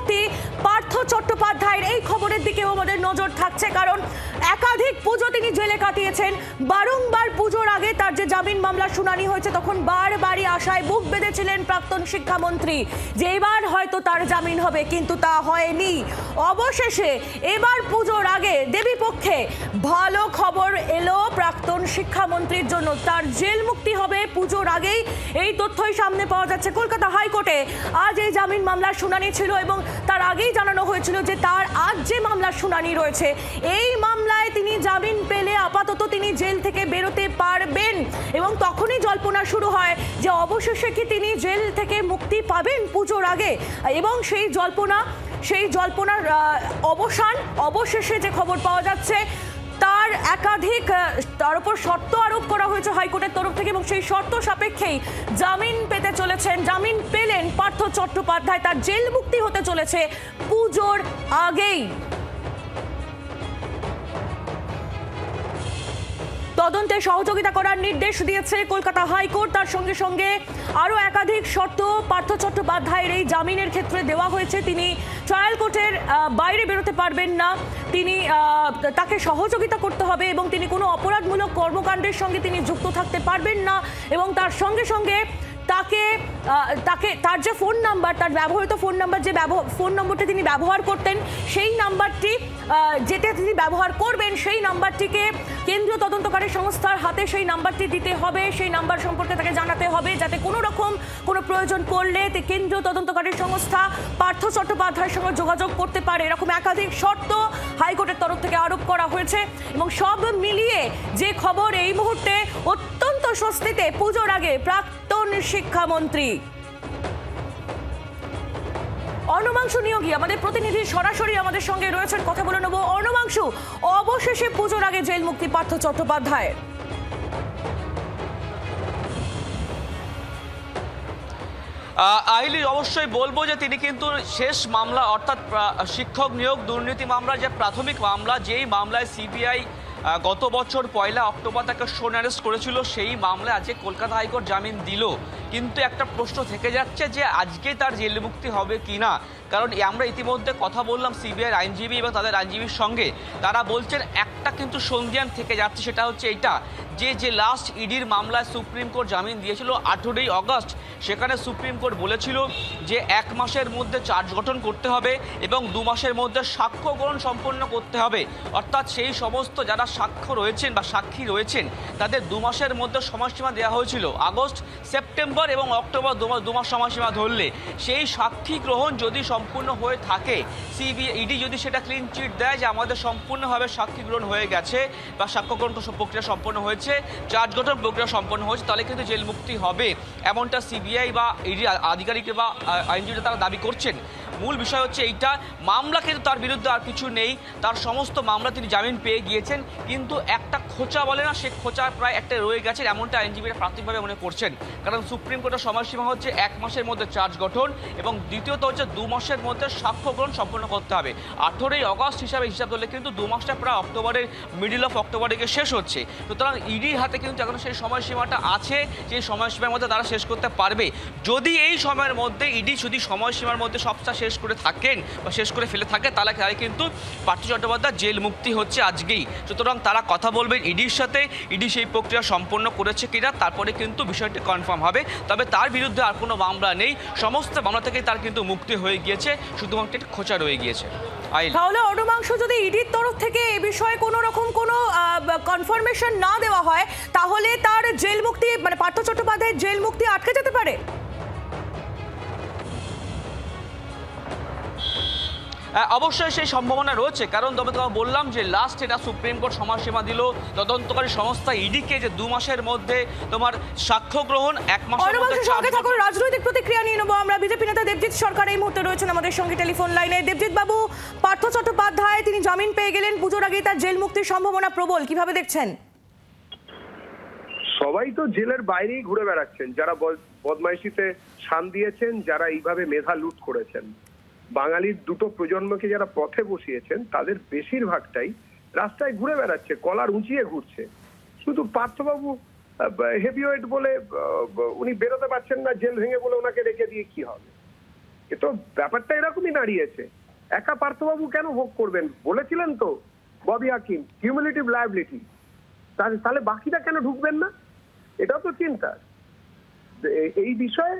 মুক্তি পার্থ চট্টোপাধ্যায়ের এই খবরের দিকেও আমাদের নজর থাকছে, কারণ একাধিক পুজো তিনি জেলে কাটিয়েছেন। বারংবার পুজোর আগে তার যে জামিন মামলার শুনানি হয়েছে তখন বারবারই আশায় বুক বেঁধেছিলেন প্রাক্তন শিক্ষামন্ত্রী যে এবার হয়তো তার জামিন হবে, কিন্তু তা হয়নি। অবশেষে এবার পুজোর আগে দেবীপক্ষে ভালো খবর এলো প্রাক্তন শিক্ষামন্ত্রীর জন্য, তার জেল মুক্তি হবে পুজোর আগেই। এই তথ্যই সামনে পাওয়া যাচ্ছে। কলকাতা হাইকোর্টে আজ এই জামিন মামলার শুনানি ছিল এবং তার আগেই জানানো হয়েছিল যে তার আজ যে মামলার শুনানি রয়েছে এই মামলায় তিনি জামিন পেলে আপাতত তিনি জেল থেকে বেরোতে পারবেন, এবং তখনই জল্পনা শুরু হয় যে অবশেষে কি তিনি জেল থেকে মুক্তি পাবেন পুজোর আগে, এবং সেই জল্পনার অবসান অবশেষে যে খবর পাওয়া যাচ্ছে তার একাধিক তার উপর শর্ত আরোপ করা হয়েছে হাইকোর্টের তরফ থেকে, এবং সেই শর্ত সাপেক্ষেই জামিন পেতে চলেছেন, জামিন পেলেন পার্থ চট্টোপাধ্যায়। তার জেল মুক্তি হতে চলেছে পুজোর আগেই। তদন্তে সহযোগিতা করার নির্দেশ দিয়েছে কলকাতা হাইকোর্ট। তার সঙ্গে সঙ্গে আরও একাধিক শর্ত পার্থ চট্টোপাধ্যায়ের এই জামিনের ক্ষেত্রে দেওয়া হয়েছে। তিনি ট্রায়াল কোর্টের বাইরে বেরোতে পারবেন না, তাকে সহযোগিতা করতে হবে এবং তিনি কোনো অপরাধমূলক কর্মকাণ্ডের সঙ্গে তিনি যুক্ত থাকতে পারবেন না, এবং তার সঙ্গে সঙ্গে তার যে ফোন নাম্বার, তার ব্যবহৃত ফোন নাম্বার, যে ফোন নম্বরটি তিনি ব্যবহার করতেন সেই নাম্বারটি যেটা তিনি ব্যবহার করবেন সেই নাম্বারটিকে কেন্দ্রীয় তদন্তকারী সংস্থার হাতে সেই নাম্বারটি দিতে হবে। সেই নাম্বার সম্পর্কে তাকে জানাতে হবে যাতে কোনো রকম কোনো প্রয়োজন পড়লে কেন্দ্রীয় তদন্তকারী সংস্থা পার্থ চট্টোপাধ্যায়ের সঙ্গে যোগাযোগ করতে পারে। এরকম একাধিক শর্ত হাইকোর্টের তরফ থেকে আরোপ করা হয়েছে, এবং সব মিলিয়ে যে খবর এই মুহূর্তে অত্যন্ত স্বস্তিতে পুজোর আগে প্রাক্তন শিক্ষামন্ত্রী। অর্ণবাংশু নিয়োগী আমাদের প্রতিনিধি সরাসরি আমাদের সঙ্গে রয়েছেন, কথা বলে নেব। অর্ণবাংশু, অবশেষে পুজোর আগে জেল মুক্তি পার্থ চট্টোপাধ্যায়ের। আইলি অবশ্যই বলবো যে তিনি কিন্তু শেষ মামলা অর্থাৎ শিক্ষক নিয়োগ দুর্নীতি মামলা, যে প্রাথমিক মামলা, যেই মামলায় সিবিআই গত বছর 1 অক্টোবর তাকে শোন অ্যারেস্ট করেছিল, সেই মামলায় আজকে কলকাতা হাইকোর্ট জামিন দিল। কিন্তু একটা প্রশ্ন থেকে যাচ্ছে যে আজকে তার জেল মুক্তি হবে কি না, কারণ আমরা ইতিমধ্যে কথা বললাম সিবিআই আইনজীবী এবং তাদের আইনজীবীর সঙ্গে। তারা বলছেন একটা কিন্তু সন্দেহান থেকে যাচ্ছে, সেটা হচ্ছে এটা যে লাস্ট ইডির মামলায় সুপ্রিম কোর্ট জামিন দিয়েছিল 18ই অগস্ট, সেখানে সুপ্রিম কোর্ট বলেছিল যে 1 মাসের মধ্যে চার্জ গঠন করতে হবে এবং 2 মাসের মধ্যে সাক্ষ্য গ্রহণ সম্পন্ন করতে হবে। অর্থাৎ সেই সমস্ত যারা সাক্ষ্য রয়েছেন বা সাক্ষী রয়েছেন তাদের 2 মাসের মধ্যে সময়সীমা দেওয়া হয়েছিল। আগস্ট, সেপ্টেম্বর এবং অক্টোবর 2 মাস সময়সীমা ধরলে সেই সাক্ষী গ্রহণ যদি সম্পূর্ণ হয়ে থাকে, ইডি যদি সেটা ক্লিন চিট দেয় যে আমাদের সম্পূর্ণভাবে সাক্ষী গ্রহণ হয়ে গেছে বা সাক্ষ্য গ্রহণ প্রক্রিয়া সম্পন্ন হয়েছে, চার্জ গঠন প্রক্রিয়া সম্পন্ন হয়েছে, তাহলে কিন্তু জেল মুক্তি হবে, এমনটা সিবিআই বা ইডি আধিকারিক বা আইনজীবীরা তারা দাবি করছেন। মূল বিষয় হচ্ছে এইটা, মামলা কিন্তু তার বিরুদ্ধে আর কিছু নেই, তার সমস্ত মামলা তিনি জামিন পেয়ে গিয়েছেন, কিন্তু একটা খোঁচা বলে না, সে খোঁচা প্রায় একটা রয়ে গেছে, এমনটা আইনজীবীরা প্রাথমিকভাবে মনে করছেন। কারণ সুপ্রিম কোর্টের সময়সীমা হচ্ছে 1 মাসের মধ্যে চার্জ গঠন এবং দ্বিতীয়ত হচ্ছে 2 মাসের মধ্যে সাক্ষ্য গ্রহণ সম্পন্ন করতে হবে। 18ই অগস্ট হিসাব ধরলে কিন্তু 2 মাসটা প্রায় অক্টোবরের মিডল অফ অক্টোবরে গিয়ে শেষ হচ্ছে। সুতরাং ইডির হাতে কিন্তু এখন সেই সময়সীমাটা আছে, যে সময়সীমার মধ্যে তারা শেষ করতে পারবে। যদি এই সময়ের মধ্যে ইডি যদি সময়সীমার মধ্যে সবটা শেষ করে থাকেন বা শেষ করে ফেলে থাকে, তাহলে কিন্তু পার্থ চট্টোপাধ্যায় জেল মুক্তি হচ্ছে আজকেই। সুতরাং তারা কথা বলবেন ইডির সাথে, ইডি সেই প্রক্রিয়া সম্পন্ন করেছে কিনা, তারপরে কিন্তু বিষয়টি কনফার্ম হবে। তবে তার বিরুদ্ধে আর কোনো মামলা নেই, সমস্ত মামলা থেকেই তার কিন্তু মুক্তি হয়ে গিয়েছে, শুধুমাত্র একটা খোঁচা রয়ে গিয়েছে। তাহলে অর্ণবাংশু, যদি ইডির তরফ থেকে এ বিষয়ে কোনো রকম কোনো কনফার্মেশন না দেওয়া হয় তাহলে তার জেল মুক্তি মানে পার্থ চট্টোপাধ্যায়ের জেল মুক্তি আটকে যেতে পারে। অবশ্যই সেই সম্ভাবনা রয়েছে, কারণ তবে তোমার বললাম যে লাস্ট এটা সুপ্রিম কোর্ট সময়সীমা দিল তদন্তকারী সংস্থা ইডিকে যে 2 মাসের মধ্যে তোমার সাক্ষ্য গ্রহণ, 1 মাসের মধ্যে। রাজনৈতিক প্রতিক্রিয়া নিয়ে নেবো আমরা। বিজেপি নেতা দেবজিৎ সরকার এই মুহূর্তে রয়েছেন আমাদের সঙ্গে টেলিফোন লাইনে। দেবজিৎ বাবু, পার্থ চট্টোপাধ্যায় তিনি জামিন পেয়ে গেলেন, পুজোর আগেই তার জেল মুক্তির সম্ভাবনা প্রবল, কিভাবে দেখছেন? সবাই তো জেলের বাইরেই ঘুরে বেড়াচ্ছেন, যারা বদমাইশিতে শান দিয়েছেন, যারা এইভাবে মেধা লুট করেছেন, বাঙালির দুটো প্রজন্মকে যারা পথে বসিয়েছেন, তাদের বেশিরভাগটাই রাস্তায় ঘুরে বেড়াচ্ছে, কলার উঁচিয়ে ঘুরছে। শুধু পার্থবাবু হেভিওয়েট বলে উনি বেরোতে পারছেন না, জেল ভেঙে বলে ওনাকে রেখে দিয়ে কি হবে? এ তো ব্যাপারটা এরকমই দাঁড়িয়েছে। একা পার্থবাবু কেন ভোগ করবেন? বলেছিলেন তো ববি হাকিম, কিউমুলেটিভ লায়াবিলিটি, তাহলে বাকিরা কেন ঢুকবেন না? এটাও তো চিন্তা। এই বিষয়ে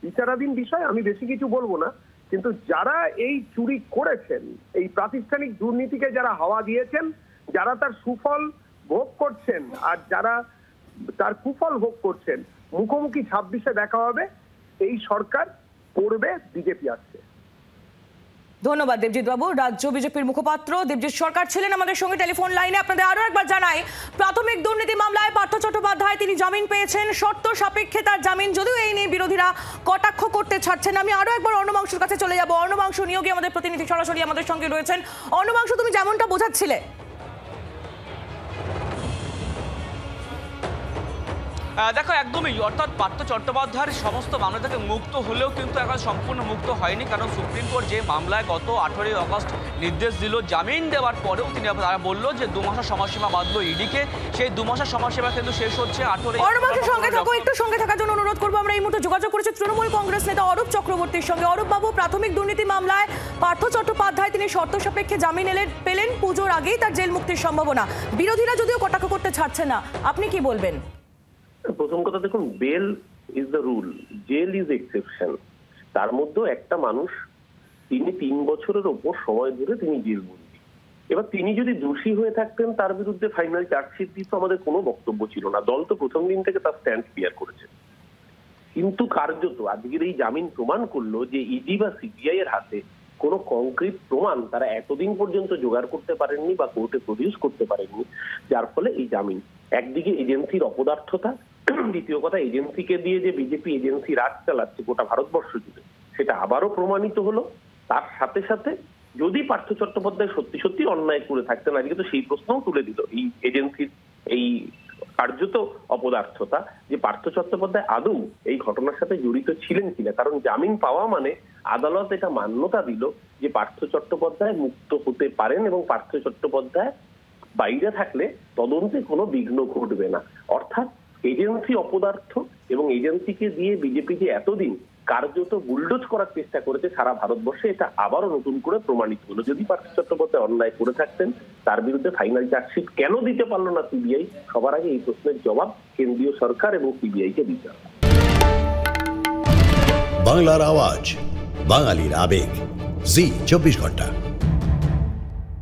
বিচারাধীন বিষয়, আমি বেশি কিছু বলবো না, কিন্তু যারা এই চুরি করেছেন, এই প্রাতিষ্ঠানিক দুর্নীতিকে যারা হাওয়া দিয়েছেন, যারা তার সুফল ভোগ করছেন আর যারা তার কুফল ভোগ করছেন, মুখোমুখি 26-এ দেখা হবে। এই সরকার পড়বে, বিজেপি আসছে। ধন্যবাদ দেবজিৎ বাবু। রাজ্য বিজেপির মুখপাত্র দেবজিৎ সরকার ছিলেন আমাদের সঙ্গে টেলিফোন লাইনে। আপনাদের আরো একবার জানাই, প্রাথমিক দুর্নীতি মামলায় পার্থ চট্টোপাধ্যায় তিনি জামিন পেয়েছেন, শর্ত সাপেক্ষে তার জামিন, যদিও এই নিয়ে বিরোধীরা কটাক্ষ করতে ছাড়ছেন। আমি আরো একবার অর্ণবাংশুর কাছে চলে যাব। অর্ণবাংশু, নিয়োগী আমাদের প্রতিনিধি সরাসরি আমাদের সঙ্গে রয়েছেন। অর্ণবাংশু, তুমি যেমনটা বোঝাচ্ছিলে, দেখো একদমই, অর্থাৎ পার্থ চট্টোপাধ্যায়ের সমস্ত মামলা থেকে মুক্ত হলেও কিন্তু এখন সম্পূর্ণ মুক্ত হয়নি, কারণ সুপ্রিম কোর্ট যে মামলায় গত 18 আগস্ট নির্দেশ দিল, জামিন দেওয়ার পরেও তারা বললো যে 2 মাসের সময়সীমা বাঁধলো ইডিকে। সেই 2 মাসের সময়সীমা কিন্তু শেষ হচ্ছে 18। অর্ণবাংশুর সঙ্গে থাকো, একটু সঙ্গে থাকার জন্য অনুরোধ করবো। আমরা এই মুহূর্তে যোগাযোগ করেছি তৃণমূল কংগ্রেস নেতা অরূপ চক্রবর্তীর সঙ্গে। অরূপ বাবু, প্রাথমিক দুর্নীতি মামলায় পার্থ চট্টোপাধ্যায় তিনি শর্ত সাপেক্ষে জামিন পেলেন, পুজোর আগেই তার জেল মুক্তির সম্ভাবনা। বিরোধীরা যদিও কটাক্ষ করতে ছাড়ছে না, আপনি কি বলবেন? প্রথম কথা দেখুন, bail is the rule, jail is exception. তার মধ্যে একটা মানুষ, তিনি 3 বছরের ওপর সময় ধরে তিনি জেলবন্দি। এবার তিনি যদি দোষী হয়ে থাকতেন, তার বিরুদ্ধে ফাইনাল চার্জশিট দিতে আমাদের কোনো বক্তব্য ছিল না। দল তো প্রথম দিন থেকে তার স্ট্যান্ড ক্লিয়ার করেছে। কিন্তু কার্যত আজকের এই জামিন প্রমাণ করলো যে ইডি বা সিবিআই এর হাতে কোনো কংক্রিট প্রমাণ তারা এতদিন পর্যন্ত জোগাড় করতে পারেননি বা কোর্টে প্রডিউস করতে পারেননি, যার ফলে এই জামিন। একদিকে এজেন্সির অপদার্থতা, দ্বিতীয় কথা এজেন্সিকে দিয়ে যে বিজেপি এজেন্সি রাজ চালাচ্ছে গোটা ভারতবর্ষ জুড়ে, সেটা আবারও প্রমাণিত হলো। তার সাথে সাথে যদি পার্থ চট্টোপাধ্যায় সত্যি সত্যি অন্যায় করে থাকতেন, আজকে তো সেই প্রশ্নও তুলে দিল এই এজেন্সির এই কার্যত অপদার্থতা, যে পার্থ চট্টোপাধ্যায় আদৌ এই ঘটনার সাথে জড়িত ছিলেন কিনা। কারণ জামিন পাওয়া মানে আদালত এটা মান্যতা দিল যে পার্থ চট্টোপাধ্যায় মুক্ত হতে পারেন এবং পার্থ চট্টোপাধ্যায় বাইরে থাকলে তদন্তে কোনো বিঘ্ন ঘটবে না। অর্থাৎ এজেন্সি অপদার্থ এবং এজেন্সিকে দিয়ে বিজেপি যে এতদিন কার্যত বুলডোজ করার চেষ্টা করেছে সারা ভারতবর্ষে, এটা আবারও নতুন করে প্রমাণিত হলো। যদি পার্থ চট্টোপাধ্যায় অন্যায় করে থাকতেন, তার বিরুদ্ধে ফাইনাল চার্জশিট কেন দিতে পারলো না সিবিআই? সবার আগে এই প্রশ্নের জবাব কেন্দ্রীয় সরকার এবং সিবিআই কে দিতে হবে। বাংলার আওয়াজ, বাঙালির আবেগ, জি 24 ঘন্টা।